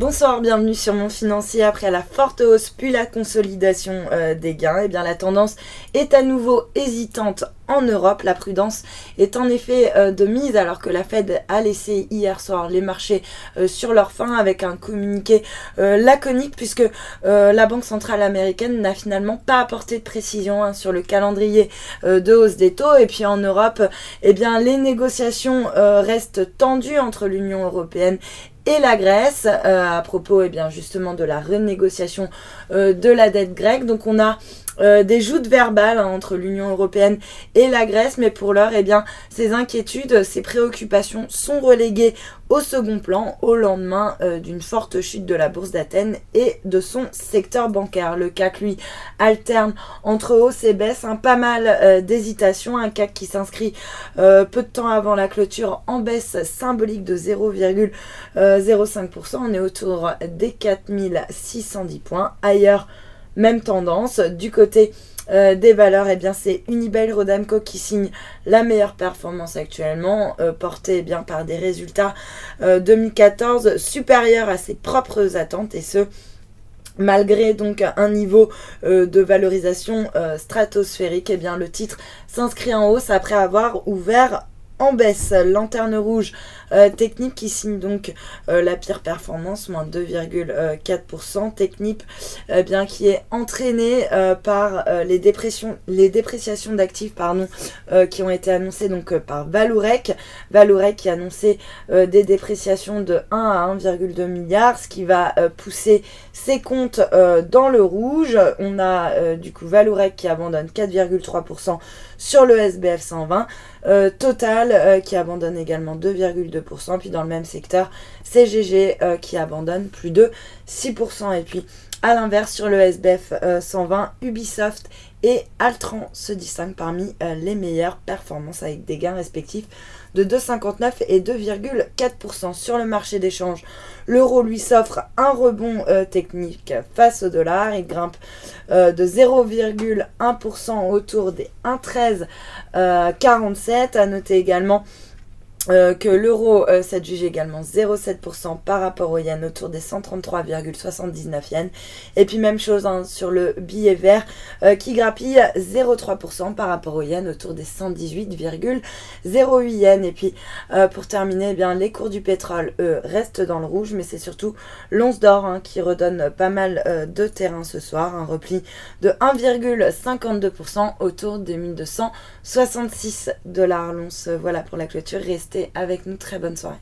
Bonsoir, bienvenue sur Monde Financier. Après la forte hausse puis la consolidation des gains, eh bien la tendance est à nouveau hésitante en Europe. La prudence est en effet de mise alors que la Fed a laissé hier soir les marchés sur leur faim avec un communiqué laconique puisque la Banque centrale américaine n'a finalement pas apporté de précision sur le calendrier de hausse des taux. Et puis en Europe, eh bien les négociations restent tendues entre l'Union européenne et la Grèce à propos justement de la renégociation de la dette grecque. Donc on a des joutes verbales entre l'Union européenne et la Grèce, mais pour l'heure, ces inquiétudes, ces préoccupations sont reléguées au second plan au lendemain d'une forte chute de la bourse d'Athènes et de son secteur bancaire. Le CAC, lui, alterne entre hausse et baisse, pas mal d'hésitation, un CAC qui s'inscrit peu de temps avant la clôture en baisse symbolique de 0,05%. On est autour des 4610 points. Ailleurs, même tendance. Du côté des valeurs, c'est Unibail-Rodamco qui signe la meilleure performance actuellement, portée par des résultats 2014 supérieurs à ses propres attentes, et ce malgré donc un niveau de valorisation stratosphérique. Le titre s'inscrit en hausse après avoir ouvert en baisse. Lanterne rouge Technip qui signe donc la pire performance, moins 2,4%. Technip qui est entraîné par les dépréciations d'actifs qui ont été annoncées donc par Vallourec. Vallourec qui a annoncé des dépréciations de 1 à 1,2 milliard, ce qui va pousser ses comptes dans le rouge. On a du coup Vallourec qui abandonne 4,3% sur le SBF 120. Total qui abandonne également 2,2%. Puis dans le même secteur, CGG qui abandonne plus de 6%. Et puis à l'inverse, sur le SBF 120, Ubisoft et Altran se distinguent parmi les meilleures performances avec des gains respectifs de 2,59 et 2,4%. Sur le marché d'échange, l'euro lui s'offre un rebond technique face au dollar. Il grimpe de 0,1% autour des 1,1347. À noter également que l'euro s'adjuge également 0,7% par rapport au yen autour des 133,79 yens. Et puis même chose sur le billet vert qui grappille 0,3% par rapport au yen autour des 118,08 yens. Et puis pour terminer, les cours du pétrole restent dans le rouge, mais c'est surtout l'once d'or qui redonne pas mal de terrain ce soir. Un repli de 1,52% autour des 1266 $ l'once. Voilà pour la clôture. Restez avec nous, très bonne soirée.